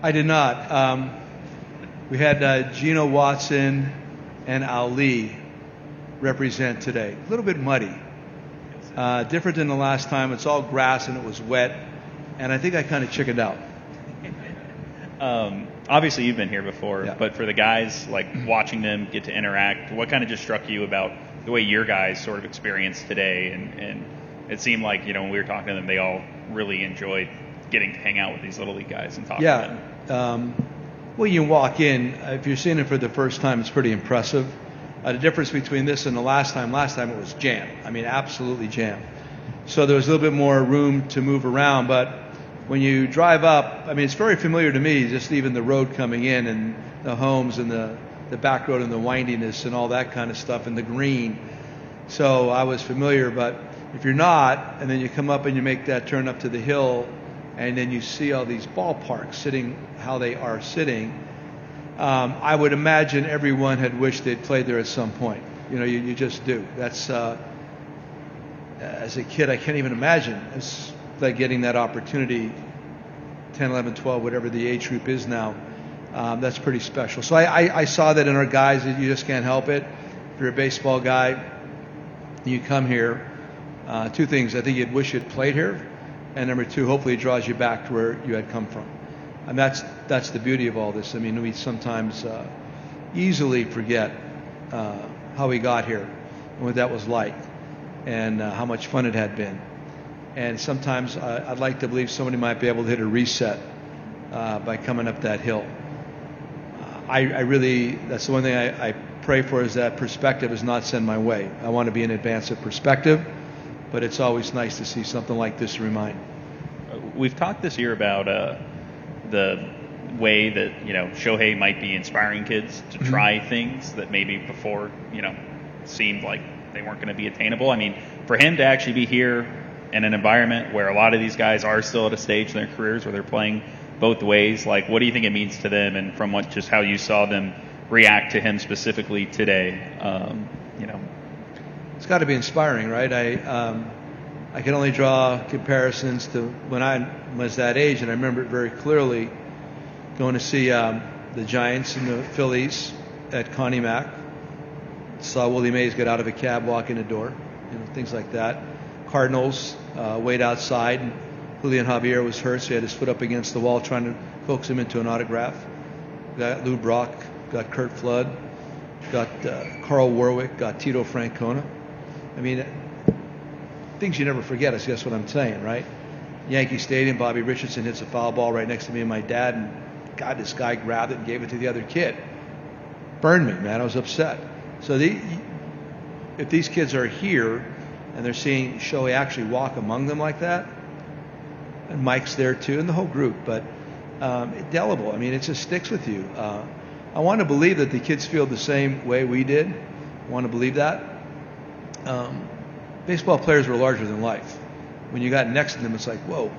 I did not. We had Geno Watson and Ali represent today. A little bit muddy. Different than the last time. It's all grass and it was wet. And I think I kind of chickened out. Obviously, you've been here before, Yeah. but for the guys, like watching them get to interact, what kind of just struck you about the way your guys sort of experienced today? And it seemed like, when we were talking to them, they all really enjoyed getting to hang out with these Little League guys and talk to them. Well, you walk in, if you're seeing it for the first time, it's pretty impressive. The difference between this and the last time it was jammed. I mean, absolutely jammed. So there was a little bit more room to move around, but when you drive up, I mean, it's very familiar to me, just even the road coming in and the homes and the back road and the windiness and all that kind of stuff and the green. So I was familiar, but if you're not, and then you come up and you make that turn up to the hill, and then you see all these ballparks sitting how they are sitting, I would imagine everyone had wished they'd played there at some point. You just do. That's, as a kid, I can't even imagine. It's like getting that opportunity, 10, 11, 12, whatever the age group is now. That's pretty special. So I saw that in our guys. That you just can't help it. If you're a baseball guy, you come here. Two things. I think you'd wish you'd played here. And number two, hopefully it draws you back to where you had come from. And that's the beauty of all this. I mean, we sometimes easily forget how we got here and what that was like and how much fun it had been. And sometimes I'd like to believe somebody might be able to hit a reset by coming up that hill. I really, that's the one thing I pray for, is that perspective is not sent my way. I want to be in advance of perspective, but it's always nice to see something like this to remind. We've talked this year about the way that, Shohei might be inspiring kids to try things that maybe before, seemed like they weren't going to be attainable. I mean, for him to actually be here in an environment where a lot of these guys are still at a stage in their careers where they're playing both ways, like, what do you think it means to them, and from just how you saw them react to him specifically today? It's got to be inspiring, right? I can only draw comparisons to when I was that age, and I remember it very clearly going to see the Giants and the Phillies at Connie Mack. Saw Willie Mays get out of a cab, walk in the door, things like that. Cardinals wait outside, and Julian Javier was hurt, so he had his foot up against the wall trying to coax him into an autograph. Got Lou Brock, got Curt Flood, got Carl Warwick, got Tito Francona. I mean, things you never forget, I guess what I'm saying, right? Yankee Stadium, Bobby Richardson hits a foul ball right next to me and my dad, and God, this guy grabbed it and gave it to the other kid. Burned me, man. I was upset. So if these kids are here and they're seeing Shohei actually walk among them like that, and Mike's there too, and the whole group, but indelible. I mean, it just sticks with you. I want to believe that the kids feel the same way we did. I want to believe that. Baseball players were larger than life. When you got next to them, it's like, whoa.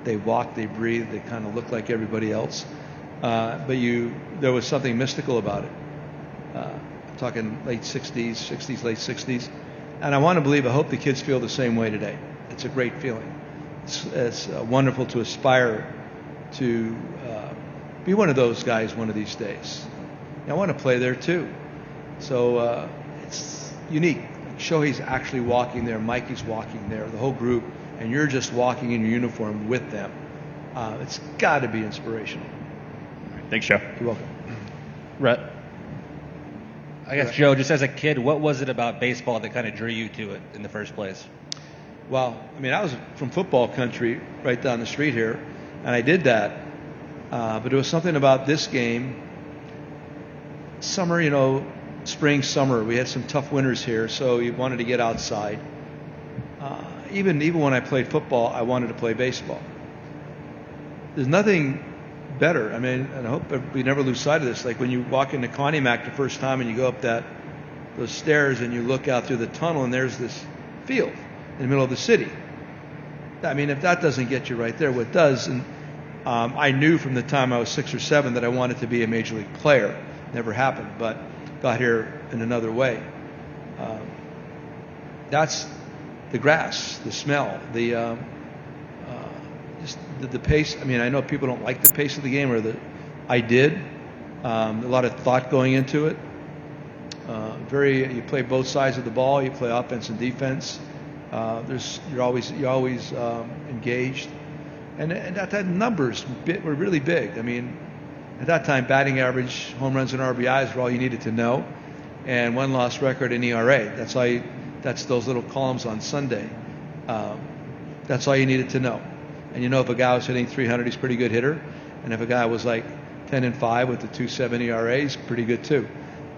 They walk, they breathe, they kind of look like everybody else. But there was something mystical about it. I'm talking late 60s, late 60s. And I want to believe, I hope the kids feel the same way today. It's a great feeling. It's wonderful to aspire to be one of those guys one of these days. And I want to play there too. So it's unique. Shohei's actually walking there, Mikey's walking there, the whole group, and you're just walking in your uniform with them. It's got to be inspirational. Thanks, Joe. You're welcome. Rhett. I guess, Joe, just as a kid, what was it about baseball that kind of drew you to it in the first place? Well, I mean, I was from football country right down the street here, and I did that. But there was something about this game. Summer, spring, summer, we had some tough winters here, so you wanted to get outside. Even when I played football, I wanted to play baseball. There's nothing better. I mean, and I hope we never lose sight of this. Like when you walk into Connie Mack the first time and you go up those stairs and you look out through the tunnel and there's this field in the middle of the city. I mean, if that doesn't get you right there, what does? And I knew from the time I was 6 or 7 that I wanted to be a major league player. Never happened, but got here in another way. That's the grass, the smell, just the pace. I mean, I know people don't like the pace of the game, I did. A lot of thought going into it. You play both sides of the ball. You play offense and defense. You're always engaged, and that numbers were really big. I mean, at that time, batting average, home runs, and RBIs were all you needed to know, and win-loss record and ERA. That's those little columns on Sunday. That's all you needed to know. And if a guy was hitting 300, he's a pretty good hitter, and if a guy was like 10-5 with the 2.7 ERA, he's pretty good too.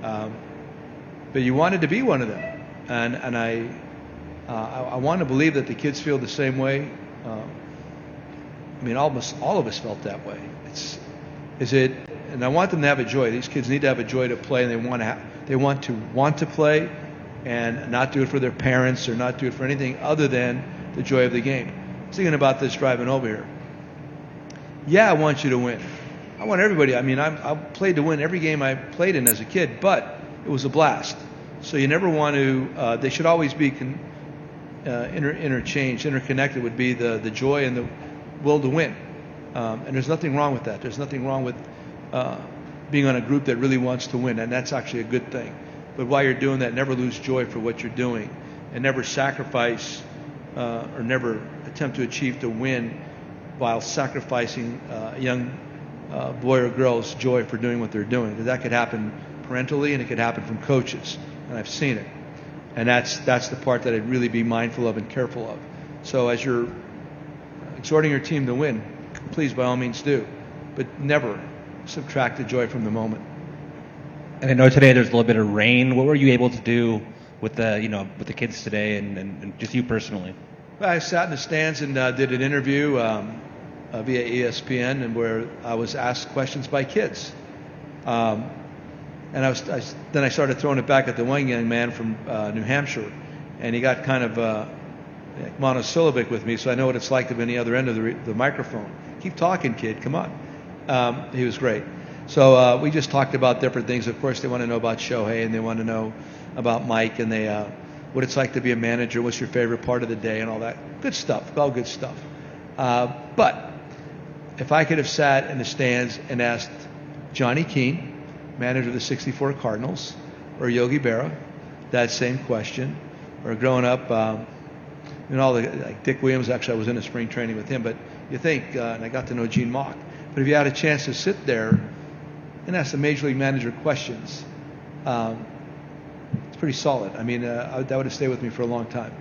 But you wanted to be one of them, and I want to believe that the kids feel the same way. I mean, almost all of us felt that way. And I want them to have a joy. These kids need to have a joy to play, and they want to play, and not do it for their parents or not do it for anything other than the joy of the game. I was thinking about this driving over here. Yeah, I want you to win. I want everybody. I mean, I played to win every game I played in as a kid, but it was a blast. So you never want to. They should always be interconnected. Would be the joy and the will to win. And there's nothing wrong with that. There's nothing wrong with being on a group that really wants to win, and that's actually a good thing. But while you're doing that, never lose joy for what you're doing, and never sacrifice or never attempt to achieve to win while sacrificing a young boy or girl's joy for doing what they're doing. Because that could happen parentally, and it could happen from coaches, and I've seen it. And that's the part that I'd really be mindful of and careful of. So as you're exhorting your team to win, please, by all means, do. But never subtract the joy from the moment. And I know today there's a little bit of rain. What were you able to do with the kids today, and just you personally? Well, I sat in the stands and did an interview via ESPN, and where I was asked questions by kids. And then I started throwing it back at the one young man from New Hampshire, and he got kind of monosyllabic with me, so I know what it's like to be on the other end of the microphone. Keep talking, kid. Come on. He was great. So we just talked about different things. Of course, they want to know about Shohei, and they want to know about Mike, and what it's like to be a manager, what's your favorite part of the day, and all that. Good stuff. All good stuff. But if I could have sat in the stands and asked Johnny Keane, manager of the 64 Cardinals, or Yogi Berra, that same question, or growing up, like Dick Williams, actually I was in a spring training with him, but you think, and I got to know Gene Mauch, but if you had a chance to sit there and ask the major league manager questions, it's pretty solid. I mean, that would have stayed with me for a long time.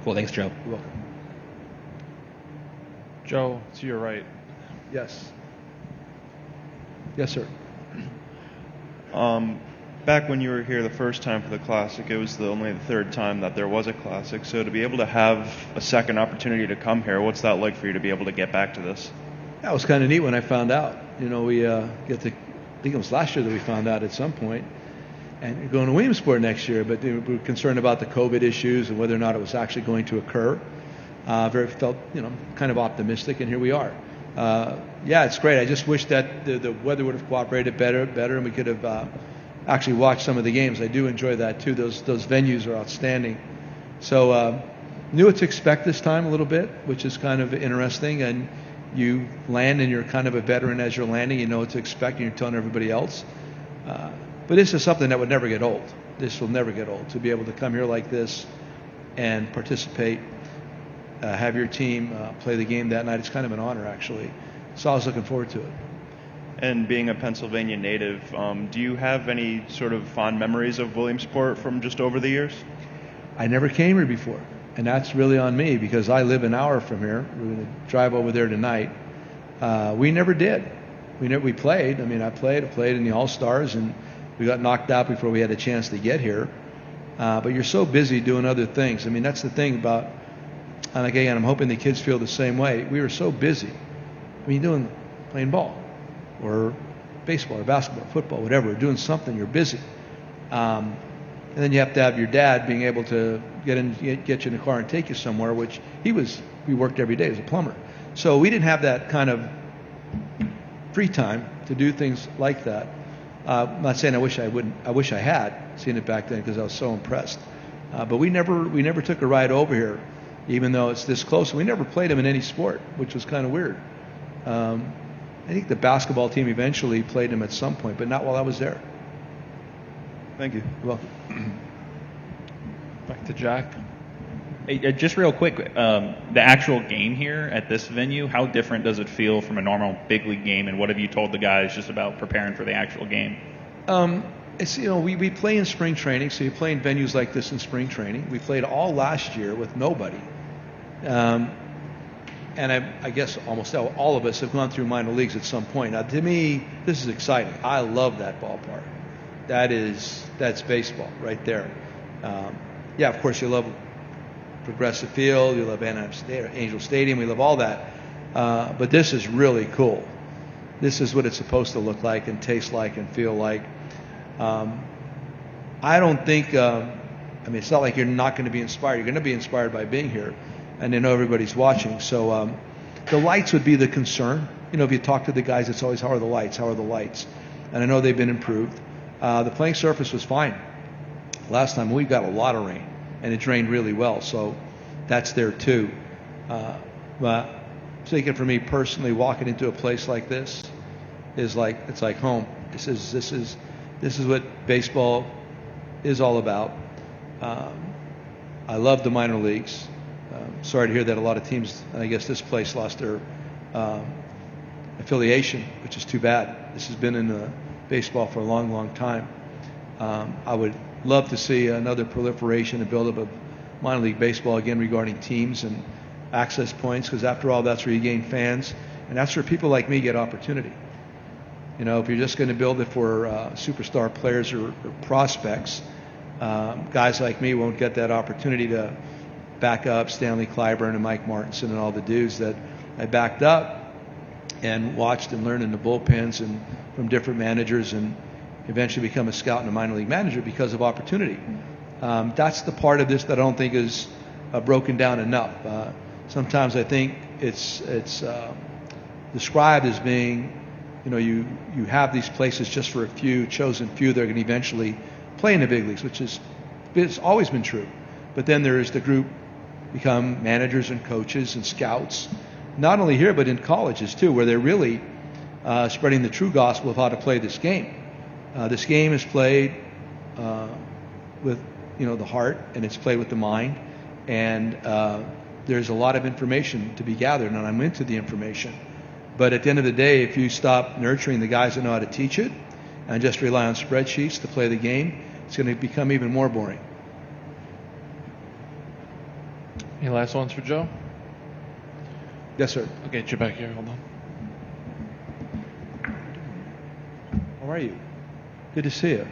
Cool, thanks, Joe. You're welcome. Joe, to your right. Yes. Yes, sir. Back when you were here the first time for the Classic, it was only the third time that there was a Classic. So to be able to have a second opportunity to come here, what's that like for you to be able to get back to this? That was kind of neat when I found out. We I think it was last year that we found out at some point. And we're going to Williamsport next year, but we were concerned about the COVID issues and whether or not it was actually going to occur. Felt kind of optimistic, and here we are. Yeah, it's great. I just wish that the weather would have cooperated better, and we could have actually watched some of the games. I do enjoy that too. Those venues are outstanding. So knew what to expect this time a little bit, which is kind of interesting. And you land, and you're kind of a veteran as you're landing. You know what to expect, and you're telling everybody else. But this is something that would never get old. This will never get old. To be able to come here like this and participate, have your team play the game that night, it's kind of an honor, actually. So I was looking forward to it. And being a Pennsylvania native, do you have any sort of fond memories of Williamsport from just over the years? I never came here before, and that's really on me because I live an hour from here. We're going to drive over there tonight. We never did. We played. I mean, I played in the All-Stars, and we got knocked out before we had a chance to get here. But you're so busy doing other things. I mean, that's the thing about, and again, I'm hoping the kids feel the same way. We were so busy. I mean, playing ball or baseball or basketball or football, whatever, doing something, you're busy. And then you have to have your dad being able to get you in the car and take you somewhere, which he worked every day as a plumber. So we didn't have that kind of free time to do things like that. I'm not saying I wish I had seen it back then because I was so impressed. But we never took a ride over here. even though it's this close. We never played them in any sport, which was kind of weird. I think the basketball team eventually played them at some point, but not while I was there. Thank you. You're welcome. Back to Jack. Hey, just real quick, the actual game here at this venue, how different does it feel from a normal big league game, and what have you told the guys just about preparing for the actual game? It's, we play in spring training, so you play in venues like this in spring training. We played all last year with nobody. And I guess almost all of us have gone through minor leagues at some point. Now, to me, this is exciting. I love that ballpark. That's baseball right there. Yeah, of course, you love Progressive Field, you love Angel Stadium, we love all that. But this is really cool. This is what it's supposed to look like and taste like and feel like. I don't think, it's not like you're not going to be inspired. You're going to be inspired by being here, and you know everybody's watching. So the lights would be the concern. If you talk to the guys, it's always, how are the lights? How are the lights? And I know they've been improved. The playing surface was fine. Last time we got a lot of rain, and it drained really well, so that's there too. But thinking for me personally, walking into a place like this is like, it's like home. This is what baseball is all about. I love the minor leagues. Sorry to hear that a lot of teams, and I guess this place, lost their affiliation, which is too bad. This has been in baseball for a long, long time. I would love to see another proliferation and build up of minor league baseball again regarding teams and access points, because after all, that's where you gain fans, and that's where people like me get opportunity. If you're just going to build it for superstar players or prospects, guys like me won't get that opportunity to back up Stanley Clyburn and Mike Martinson and all the dudes that I backed up and watched and learned in the bullpens and from different managers, and eventually become a scout and a minor league manager because of opportunity. That's the part of this that I don't think is broken down enough. Sometimes I think it's described as being, you have these places just for a few, chosen few that are going to eventually play in the big leagues, it's always been true. But then there is the group become managers and coaches and scouts, not only here but in colleges too, where they're really spreading the true gospel of how to play this game. This game is played with the heart, and it's played with the mind, and there's a lot of information to be gathered, and I'm into the information. But at the end of the day, if you stop nurturing the guys that know how to teach it and just rely on spreadsheets to play the game, it's going to become even more boring. Any last ones for Joe? Yes, sir. I'll get you back here. Hold on. How are you? Good to see you.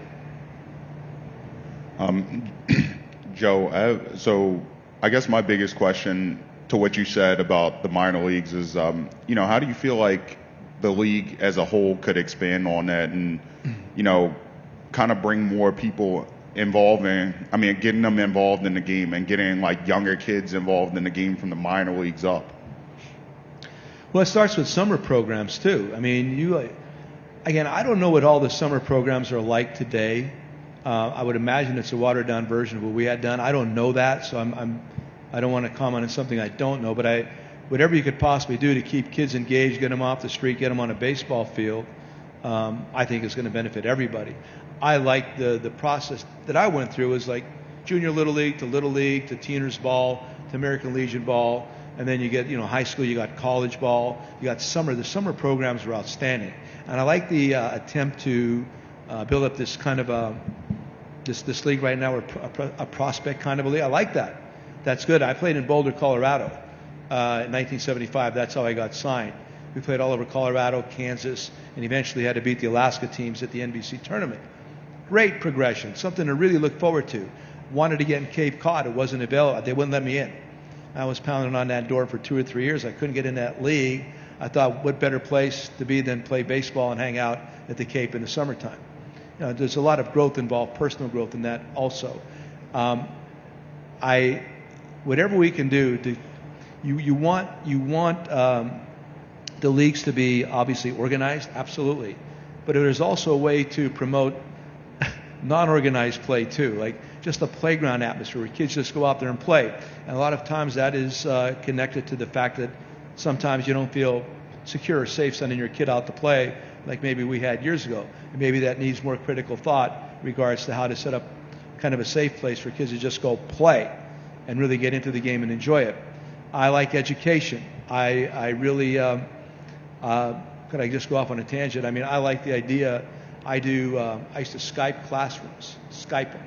Joe, so I guess my biggest question to what you said about the minor leagues is, how do you feel like the league as a whole could expand on that and, kind of bring more people involved getting them involved in the game and getting like younger kids involved in the game from the minor leagues up? Well, it starts with summer programs too. Again, I don't know what all the summer programs are like today. I would imagine it's a watered down version of what we had done. I don't know that, so I don't want to comment on something I don't know. But whatever you could possibly do to keep kids engaged, get them off the street, get them on a baseball field, I think is going to benefit everybody. I like the process that I went through is like junior little league to teeners ball to American Legion ball, and then you get high school, you got college ball, you got summer. The summer programs were outstanding, and I like the attempt to build up this kind of this league right now, a prospect kind of a league. I like that. That's good. I played in Boulder, Colorado in 1975. That's how I got signed. We played all over Colorado, Kansas, and eventually had to beat the Alaska teams at the NBC tournament. Great progression, something to really look forward to. Wanted to get in Cape Cod. It wasn't available. They wouldn't let me in. I was pounding on that door for 2 or 3 years. I couldn't get in that league. I thought, what better place to be than play baseball and hang out at the Cape in the summertime? There's a lot of growth involved, personal growth in that also. Whatever we can do, you want the leagues to be obviously organized, absolutely. But there's also a way to promote non-organized play too, like just a playground atmosphere where kids just go out there and play. And a lot of times that is connected to the fact that sometimes you don't feel secure or safe sending your kid out to play like maybe we had years ago. And maybe that needs more critical thought in regards to how to set up kind of a safe place for kids to just go play and really get into the game and enjoy it. I like education. I really, could I just go off on a tangent? I mean, I like the idea. I used to Skype classrooms, Skype them.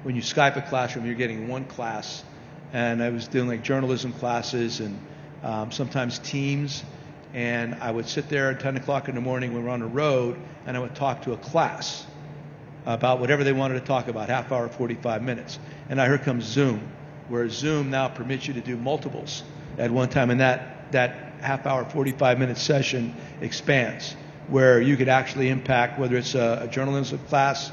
When you Skype a classroom, you're getting one class. And I was doing like journalism classes and sometimes teams. And I would sit there at 10 o'clock in the morning when we're on the road, and I would talk to a class about whatever they wanted to talk about, half hour, 45 minutes. And now here comes Zoom, where Zoom now permits you to do multiples at one time. And that half hour, 45-minute session expands, where you could actually impact whether it's a journalism class,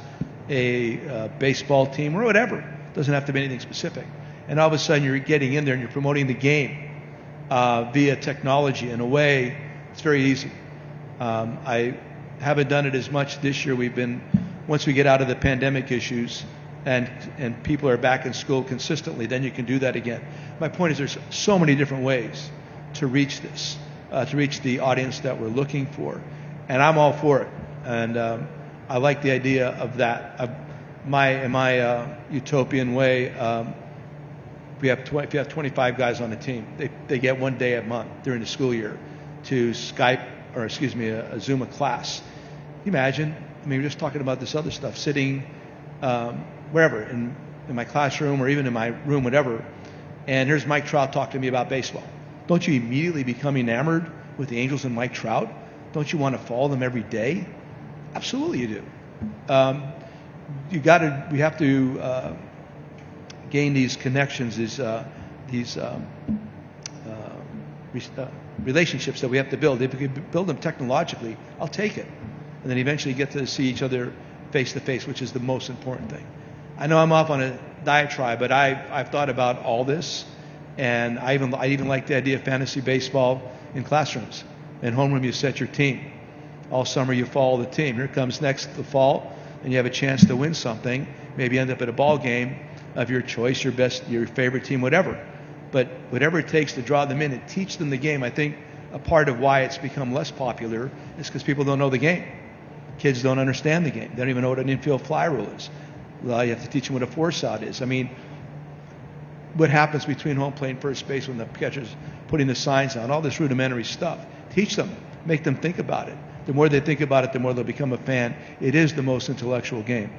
a baseball team, or whatever. It doesn't have to be anything specific. And all of a sudden you're getting in there and you're promoting the game via technology in a way it's very easy. I haven't done it as much this year. Once we get out of the pandemic issues and people are back in school consistently, then you can do that again. My point is there's so many different ways to reach this, to reach the audience that we're looking for. And I'm all for it. And I like the idea of that. In my utopian way, if you have 25 guys on the team, they get 1 day a month during the school year to Zoom a class. Can you imagine? I mean, we're just talking about this other stuff, sitting wherever, in my classroom or even in my room, whatever, and here's Mike Trout talking to me about baseball. Don't you immediately become enamored with the Angels and Mike Trout? Don't you want to follow them every day? Absolutely you do. We have to gain these connections, these relationships that we have to build. If we could build them technologically, I'll take it. And then eventually get to see each other face to face, which is the most important thing. I know I'm off on a diatribe, but I've thought about all this, and I even like the idea of fantasy baseball in classrooms. In homeroom, you set your team. All summer, you follow the team. Here comes the fall, and you have a chance to win something. Maybe end up at a ball game of your choice, your favorite team, whatever. But whatever it takes to draw them in and teach them the game, I think a part of why it's become less popular is because people don't know the game. Kids don't understand the game. They don't even know what an infield fly rule is. Well, you have to teach them what a force out is. I mean, what happens between home plate and first base when the catcher's putting the signs on, all this rudimentary stuff. Teach them, make them think about it. The more they think about it, the more they'll become a fan. It is the most intellectual game.